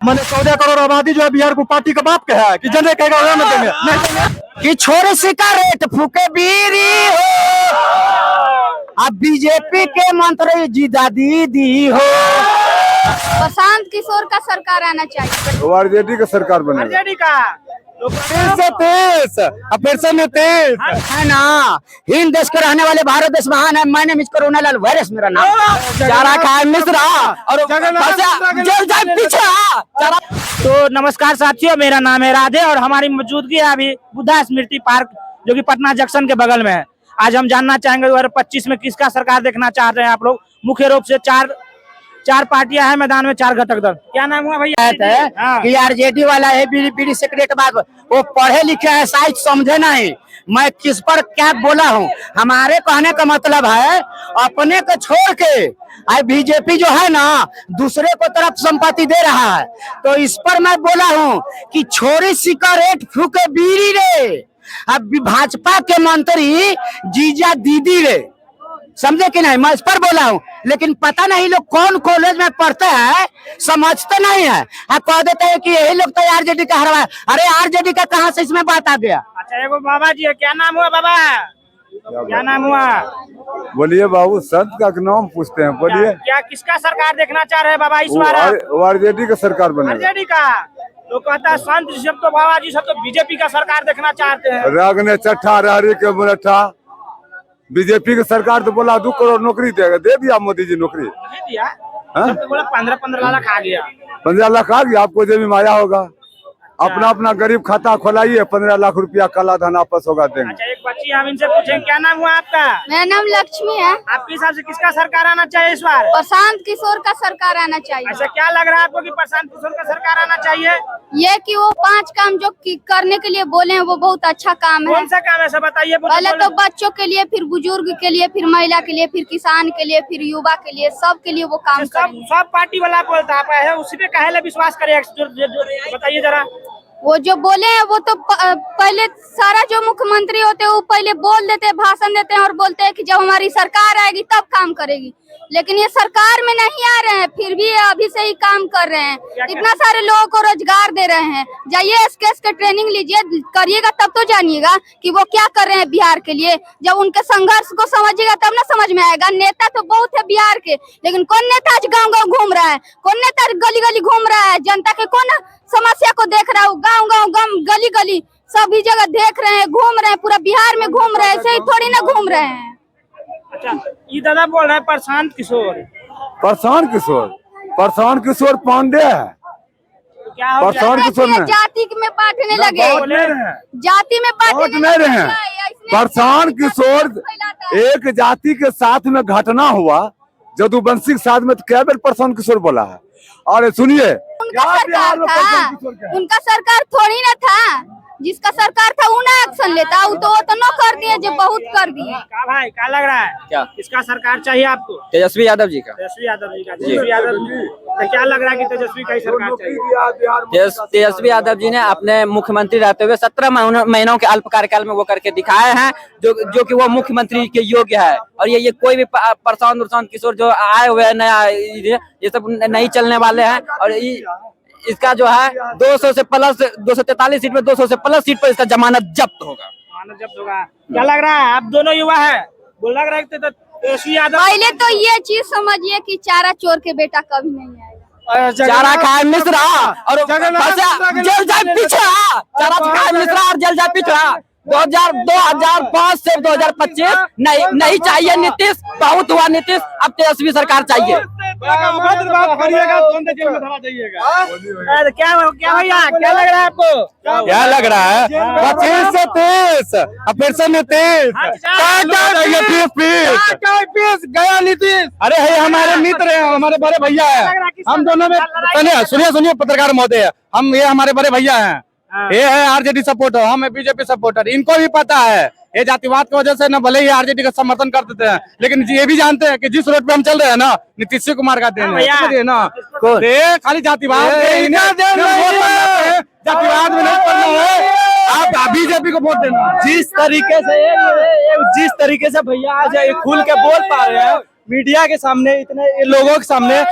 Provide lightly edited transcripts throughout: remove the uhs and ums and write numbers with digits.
मैंने 14 करोड़ आबादी जो है बिहार को पार्टी का बाप कहा है कि जनरे कहेगा में देंगे नहीं देंगे कि छोरे सिगारेट फूके बीरी हो, अब बीजेपी के मंत्री जीदा दीदी हो। प्रशांत किशोर का सरकार आना चाहिए। आरजेडी का सरकार बने। आरजेडी का तेईस में 23 है ना, हिंद देश के रहने वाले भारत देश महान है। मैंने मिस कोरोना लाल वायरस मेरा नाम, चारा खाए मिश्रा और जल जाए पीछे। तो नमस्कार साथियों, मेरा नाम है राधे और हमारी मौजूदगी है अभी बुद्धा स्मृति पार्क जो कि पटना जंक्शन के बगल में है। आज हम जानना चाहेंगे 2025 में किसका सरकार देखना चाह रहे हैं आप लोग। मुख्य रूप से चार पार्टियां हैं मैदान में, 4 घटक दल। क्या नाम हुआ भैया? कि आरजेडी वाला है बीड़ी सिगरेट बात, वो पढ़े लिखे है, शायद समझे नहीं मैं किस पर क्या बोला हूँ। हमारे कहने का मतलब है अपने को छोड़ के आई बीजेपी जो है ना दूसरे को तरफ संपत्ति दे रहा है, तो इस पर मैं बोला हूँ कि छोरी सिगरेट फूके बीड़ी रे, अब भाजपा के मंत्री जीजा दीदी रे, समझे कि नहीं। मैं इस पर बोला हूँ, लेकिन पता नहीं लोग कौन कॉलेज में पढ़ते हैं, समझते नहीं है। कह देते हैं कि यही लोग तो आरजेडी का हरवा। अरे आरजेडी का कहाँ से इसमें बात आ गया? अच्छा एगो बाबा जी है, क्या नाम हुआ बाबा? क्या नाम हुआ? बोलिए बाबू, संत का नाम पूछते हैं, बोलिए। क्या किसका सरकार देखना चाह रहे हैं बाबा इस बार? आरजेडी का सरकार बने। आरजेडी का तो कहता है संत जी सब तो बाबा जी सब तो बीजेपी का सरकार देखना चाहते हैं। राग ने चट्ठा रहरी के मुरठा, बीजेपी की सरकार तो बोला 2 करोड़ नौकरी देगा, दे दिया मोदी जी नौकरी। नहीं दिया, सब तो बोला 15 लाख आ गया। 15 लाख आ गया, आपको जेब में आया होगा। अपना अपना गरीब खाता खोलाइए, 15 लाख रुपया काला धन आपस होगा देंगे। अच्छा एक बच्ची, हम इनसे पूछेंगे क्या नाम हुआ आपका? मेरा नाम लक्ष्मी है। आपके हिसाब से किसका सरकार आना चाहिए इस बार? प्रशांत किशोर का सरकार आना चाहिए। अच्छा क्या लग रहा है आपको कि प्रशांत किशोर का सरकार आना चाहिए? ये कि वो 5 काम जो करने के लिए बोले हैं वो बहुत अच्छा काम है। कौन सा काम है सब बताइए। पहले तो बच्चों के लिए, फिर बुजुर्ग के लिए, फिर महिला के लिए, फिर किसान के लिए, फिर युवा के लिए, सब के लिए वो काम करेंगे। सब पार्टी वाला बोलता है, उसी पे काहे विश्वास करे? बताइए जरा। वो जो बोले हैं वो तो पहले सारा जो मुख्यमंत्री होते हैं वो पहले बोल देते हैं, भाषण देते हैं और बोलते हैं कि जब हमारी सरकार आएगी तब काम करेगी। लेकिन ये सरकार में नहीं आ रहे हैं, फिर भी अभी से ही काम कर रहे हैं। इतना सारे लोगों को रोजगार दे रहे हैं। जाइए एसकेएस के ट्रेनिंग लीजिए, करिएगा तब तो जानिएगा कि वो क्या कर रहे हैं बिहार के लिए। जब उनके संघर्ष को समझिएगा तब ना समझ में आएगा। नेता तो बहुत है बिहार के, लेकिन कौन नेता आज गाँव घूम रहा है? कौन नेता गली गली घूम रहा है? जनता के कौन समस्या को देख रहा हूँ? गाँव गली गली सभी जगह देख रहे हैं, घूम रहे हैं, पूरा बिहार में घूम रहे हैं, ऐसे ही थोड़ी ना घूम रहे हैं। अच्छा ये दादा बोल रहे हैं प्रशांत किशोर। प्रशांत किशोर पांडे है। तो क्या हो गया? प्रशांत किशोर ने जाति में बांटने लगे, जाति में बांट नहीं रहे हैं। प्रशांत किशोर एक जाति के साथ में घटना हुआ, जदुवंशी के साथ में, तो क्या बेर प्रशांत किशोर बोला है। अरे सुनिए, उनका सरकार थोड़ी ना था, जिसका सरकार था उन्हें एक्शन लेता, वो तो न कर दिए जो बहुत कर दिए। क्या भाई क्या लग रहा है? क्या किसका सरकार चाहिए आपको? तेजस्वी यादव जी का। तेजस्वी यादव जी का। तेजस्वी यादव जी तो क्या लग रहा है कि तेजस्वी का ही सरकार चाहिए? तेजस्वी यादव जी ने अपने मुख्यमंत्री रहते हुए 17 महीनों के अल्प कार्यकाल में वो करके दिखाए हैं जो कि वो मुख्यमंत्री के योग्य है। और ये कोई भी प्रशांत किशोर जो आए हुए हैं नया, ये सब नहीं चलने वाले हैं। और इसका जो है 200 से प्लस 243 सीट में 200 से प्लस सीट पर इसका जमानत जब्त होगा। जमानत जब्त होगा। क्या लग रहा है? आप दोनों युवा है, बोल लग रहा है तेजस्वी यादव। पहले तो ये चीज समझिए कि चारा चोर के बेटा कभी नहीं आएगा। चारा खाए मिश्रा और जल जाए पीछे, चारा खाए मिश्रा और जल जाए पीछे। 2005 से 2025 नहीं चाहिए नीतीश, बहुत हुआ नीतीश, अब तेजस्वी सरकार चाहिए। क्या भैया क्या लग रहा है आपको? क्या लग रहा है? 25 से 23 फिर से नीतीश गया नीतीश। अरे है हमारे मित्र है, हमारे बड़े भैया है। हम दोनों में सुनिए पत्रकार महोदय, हम ये हमारे बड़े भैया हैं। ये है आरजेडी सपोर्टर, हम है बीजेपी सपोर्टर। इनको भी पता है ये जातिवाद की वजह से न भले ही आरजेडी का समर्थन कर देते हैं, लेकिन ये भी जानते हैं कि जिस रोड पे हम चल रहे हैं ना, नीतीश कुमार का देन है ना। खाली जातिवाद जातिवाद में नहीं पड़ना है, आप बीजेपी को वोट देना। जिस तरीके से भैया आज खुल के बोल पा रहे हैं मीडिया के सामने, इतने लोगों के सामने,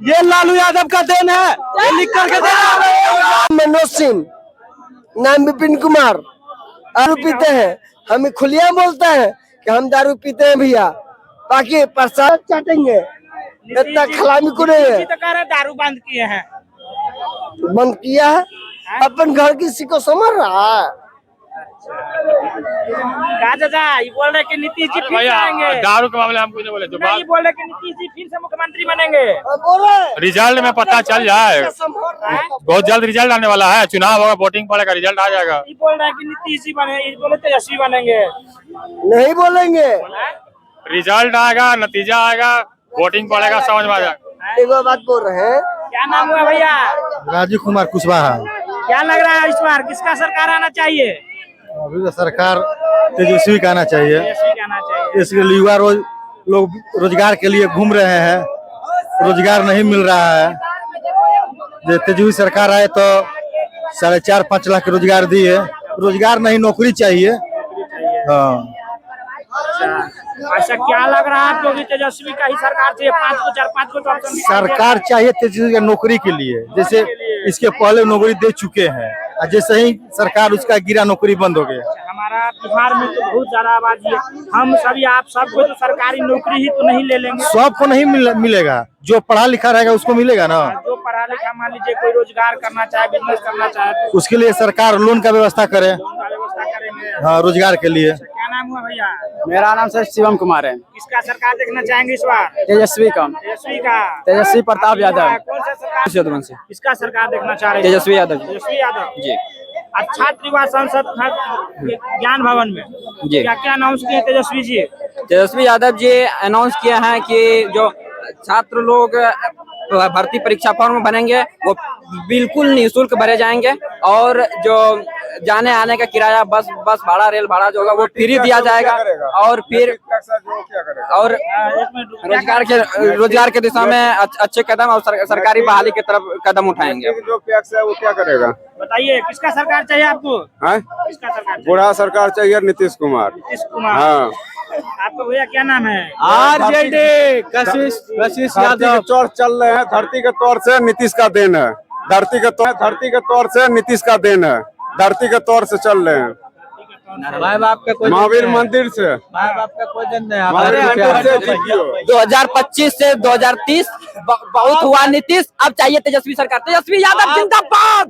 ये लालू यादव का देन है, ये लिख करके दे। मनोज सिंह, नाम विपिन कुमार। दारू पीते हैं, हमें खुलिया बोलते हैं कि हम दारू पीते हैं भैया, बाकी प्रसाद चाटेंगे इतना खिलामी को नहीं है। तो कह रहे दारू बंद किए हैं। बंद किया है, अपन घर किसी को समझ रहा है। राजा ये बोल रहे कि नीतीश जी फिर आएंगे। दारू के मामले हम कुछ नहीं बोले, जो नहीं बोल रहे कि नीतीश जी फिर से मुख्यमंत्री बनेंगे। रिजल्ट में पता चल जाए, बहुत जल्द रिजल्ट आने वाला है, चुनाव होगा, वोटिंग पड़ेगा, रिजल्ट आ जाएगा। ये बोल रहे हैं कि नीतीश जी बने, ये बोले तेजस्वी बनेंगे। नहीं बोलेंगे, रिजल्ट आएगा, नतीजा आएगा, वोटिंग पड़ेगा, समझ में आ जाएगा। एक बात बोल रहे हैं। क्या नाम हुआ भैया? राजीव कुमार कुशवाहा। क्या लग रहा है इस बार किसका सरकार आना चाहिए? अभी तो सरकार तेजस्वी का आना चाहिए। तेजस्वी का आना चाहिए। इसके लिए युवा लोग रोजगार के लिए घूम रहे हैं, रोजगार नहीं मिल रहा है। जो तेजस्वी सरकार आए तो 4.5-5 लाख रोजगार दिए, रोजगार नहीं नौकरी चाहिए। हाँ, ऐसा क्या लग रहा है आपको कि तेजस्वी का ही सरकार चाहिए? 5 को तो ऑप्शन सरकार चाहिए तेजस्वी का नौकरी के लिए, जैसे इसके पहले नौकरी दे चुके हैं, जैसे ही सरकार उसका गिरा नौकरी बंद हो गया। हमारा बिहार में तो बहुत ज्यादा आबादी है, हम सभी आप सबको तो सरकारी नौकरी ही तो नहीं ले लेंगे। सबको नहीं मिलेगा, जो पढ़ा लिखा रहेगा उसको मिलेगा ना। जो पढ़ा लिखा, मान लीजिए कोई रोजगार करना चाहे, बिजनेस करना चाहे तो उसके लिए सरकार लोन का व्यवस्था करे। उनका व्यवस्था करेंगे। हाँ, रोजगार के लिए। क्या नाम हुआ भैया? मेरा नाम सर शिवम कुमार है। किसका सरकार देखना चाहेंगे इस बार? तेजस्वी का, तेजस्वी का। तेजस्वी प्रताप यादव। कौन सा सरकार? किसका सरकार देखना चाह रहे हैं? तेजस्वी यादव। तेजस्वी यादव जी। आज छात्र युवा संसद ज्ञान भवन में जी। क्या क्या अनाउंस किए तेजस्वी जी? तेजस्वी यादव जी अनाउंस किए हैं कि जो छात्र लोग भर्ती परीक्षा फॉर्म भरेंगे वो बिल्कुल निःशुल्क भरे जाएंगे, और जो जाने आने का किराया, बस भाड़ा, रेल भाड़ा जो होगा वो फ्री दिया जाएगा। और फिर और रोजगार के दिशा में अच्छे कदम और सरकारी बहाली की तरफ कदम उठाएंगे। जो टैक्स है वो क्या करेगा? बताइए किसका सरकार चाहिए आपको? किसका सरकार चाहिए? बुरा सरकार चाहिए, नीतीश कुमार। नीतीश कुमार। हाँ। आपको भैया क्या नाम है? आरजेडी कशिश यादव। चौर चल रहे हैं, धरती के तौर से नीतीश का देन है। धरती के तौर से नीतीश का देन है, धरती के तौर से चल रहे हैं। माँ बाप का कोई महावीर मंदिर से, माँ बाप का कोई जन नहीं। 2025 से 2030 बहुत हुआ नीतीश, अब चाहिए तेजस्वी सरकार। तेजस्वी यादव जिंदाबाद।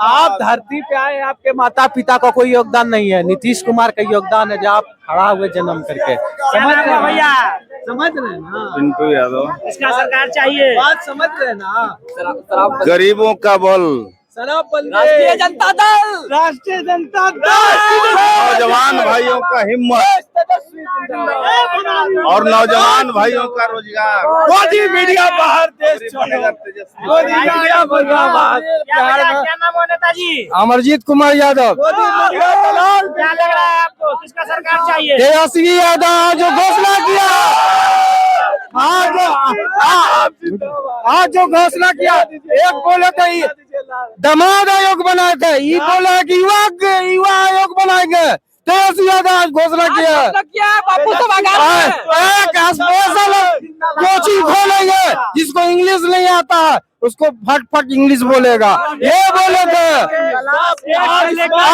आप धरती पे आए, आपके माता पिता का कोई योगदान नहीं है, नीतीश कुमार का योगदान है, जो आप खड़ा हुए जन्म करके। समझ रहे हैं भैया? समझ रहे हैं ना? पिंटू यादव। किसका सरकार चाहिए? बात समझ रहे हैं ना? गरीबों का बल, राष्ट्रीय जनता दल। राष्ट्रीय जनता दल। नौजवान भाइयों का हिम्मत और नौजवान भाइयों का रोजगार। मोदी मीडिया बाहर देश छोड़ो। मोदी मीडिया बाहर। क्या नाम है नेताजी? अमरजीत कुमार यादव। क्या लग रहा है आपको किसका सरकार चाहिए? तेजस्वी यादव जो घोषणा किया, आज जो घोषणा किया, एक बोले तो दमाद आयोग बनाए थे, ये बोला कि युवा आयोग बनाएंगे। तेजस्वी यादव आज घोषणा किया कोचिंग खोलेंगे, जिसको इंग्लिश नहीं आता है उसको फट फट इंग्लिश बोलेगा, ये बोले थे।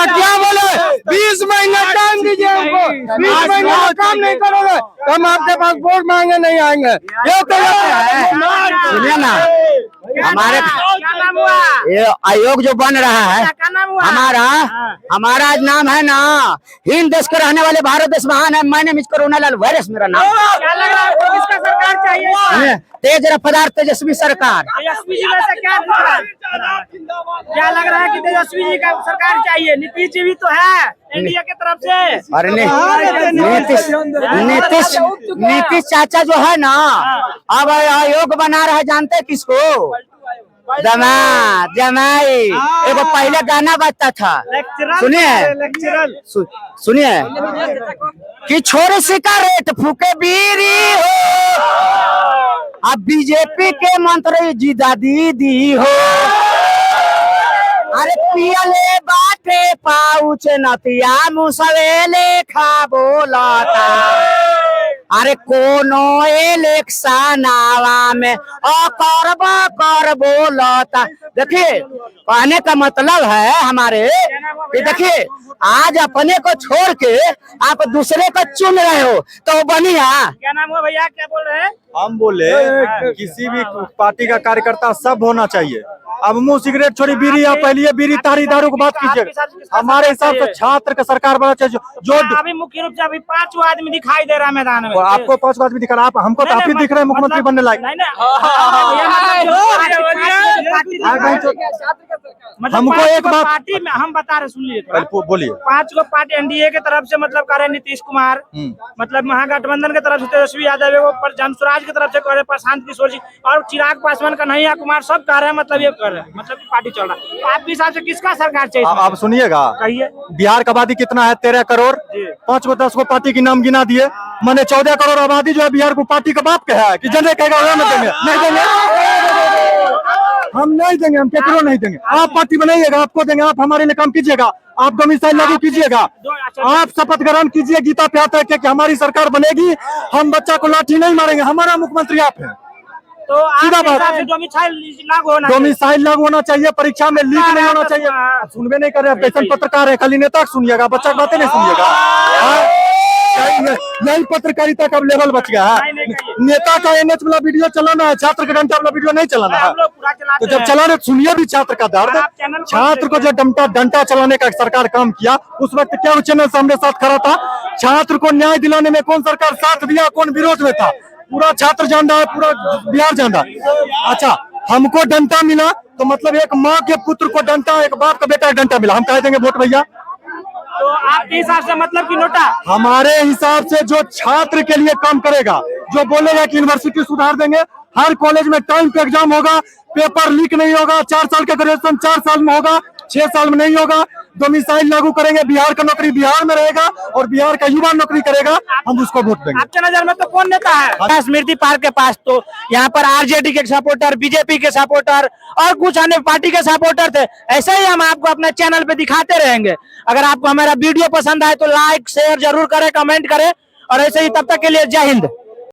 क्या बोले? 20 महीना टाइम दीजिए हमको, 20 महीना काम नहीं करोगे तो हम आपके पास वोट मांगे नहीं आएंगे। ये तो सुनिए ना, हमारे ये आयोग जो बन रहा है, हमारा नाम है ना, हिंद देश के रहने वाले भारत देश महान है। मैंने मिस करोना लाल वायरस मेरा नाम। क्या लग रहा है आपको किसका सरकार चाहिए? तेज रफ्तार तेजस्वी सरकार। तेजस्वी जी में से क्या दिख रहा है? क्या लग रहा है कि तेजस्वी जी का सरकार चाहिए? नीतीश जी भी तो है इंडिया की तरफ से। अरे नीतीश चाचा जो है ना, अब आयोग बना रहा है, जानते हैं किसको? जमाई। एगो पहले गाना बजता था, सुनिए कि छोरे सिगारेट फूके बीड़ी हो, अब बीजेपी के मंत्री जीदा दीदी हो। अरे पियले बाटे पाउच नतिया मुसवेले खा बोलता, अरे कोनो इलेक्शन आवा में कर बोलता। देखिए कहने का मतलब है हमारे कि देखिए आज अपने को छोड़ के आप दूसरे को चुन रहे हो तो बढ़िया। क्या नाम हुआ भैया, क्या बोल रहे हैं? हम बोले किसी भी पार्टी का कार्यकर्ता सब होना चाहिए। अब मुंह सिगरेट छोड़ी बीड़ी, आप पहले बीड़ी तारी दारू की बात कीजिए। हमारे हिसाब से छात्र का सरकार बना चाहिए जो अभी मुख्य रूप से अभी 5 आदमी दिखाई दे रहा है मैदान में। आपको 5 आदमी दिख रहा है, आप हमको तो आप ही दिख रहे हैं मुख्यमंत्री बनने लायक। हमको एक बात पार्टी में हम बता रहे, सुनिए बोलिए। 5 गो पार्टी एनडीए के तरफ से मतलब कर रहे नीतीश कुमार, मतलब महागठबंधन के तरफ से तेजस्वी यादव, वो जनसुराज की तरफ से कर रहे प्रशांत किशोर जी, और चिराग पासवान, कन्हैया कुमार, सब कर रहे हैं। मतलब ये कर रहे हैं, मतलब पार्टी चल रहा है। तो आपके हिसाब से किसका सरकार चाहिए? आप सुनिएगा, कहिए। बिहार का आबादी कितना है? 13 करोड़। 5 को 10 को पार्टी की नाम गिना दिए, मैंने 14 करोड़ आबादी जो है बिहार को पार्टी का बाप कहा है कि जनरे कहेगा देंगे, नहीं देंगे, हम नहीं देंगे, हम केकरो नहीं देंगे। आप पार्टी बनाइएगा, आपको देंगे, आप हमारे लिए काम कीजिएगा, आप डोमिसाइल लागू कीजिएगा, आप शपथ ग्रहण कीजिए, गीता पे हाथ रख के हमारी सरकार बनेगी, हम बच्चा को लाठी नहीं मारेंगे, हमारा मुख्यमंत्री आप है। तो सीधा बात, डोमिसाइल लागू होना चाहिए, परीक्षा में लीक नहीं होना चाहिए। सुनबे नहीं कर रहे, कैसे पत्रकार है, खाली नेता सुनिएगा, बच्चा की बातें नहीं सुनिएगा। यही पत्रकारिता का लेवल बच गया है। नेता का एनएच वाला वीडियो चलाना है, छात्र का घंटा वाला वीडियो नहीं चलाना है। तो जब चलाने सुनिए भी छात्र का दर्द। छात्र को जो डंटा चलाने का सरकार काम किया, उस वक्त क्या वो चैनल सामने साथ खड़ा था? छात्र को न्याय दिलाने में कौन सरकार साथ दिया, कौन विरोध में था? पूरा छात्र जान रहा है, पूरा बिहार जान रहा है। अच्छा, हमको डंटा मिला तो मतलब एक माँ के पुत्र को डंटा, एक बाप का बेटा डंटा मिला, हम कह देंगे वोट भैया? तो आपके हिसाब से मतलब कि नोटा? हमारे हिसाब से जो छात्र के लिए काम करेगा, जो बोलेगा कि यूनिवर्सिटी सुधार देंगे, हर कॉलेज में टाइम पे एग्जाम होगा, पेपर लीक नहीं होगा, 4 साल का ग्रेजुएशन 4 साल में होगा, 6 साल में नहीं होगा, डोमिसाइल लागू करेंगे, बिहार का नौकरी बिहार में रहेगा और बिहार का युवा नौकरी करेगा, हम उसको वोट देंगे। आपके नजर में तो कौन नेता है? स्मृति पार्क के पास तो यहाँ पर आरजेडी के सपोर्टर, बीजेपी के सपोर्टर और कुछ अन्य पार्टी के सपोर्टर थे। ऐसे ही हम आपको अपने चैनल पे दिखाते रहेंगे। अगर आपको हमारा वीडियो पसंद आए तो लाइक शेयर जरूर करें, कमेंट करें, और ऐसे ही तब तक के लिए जय हिंद।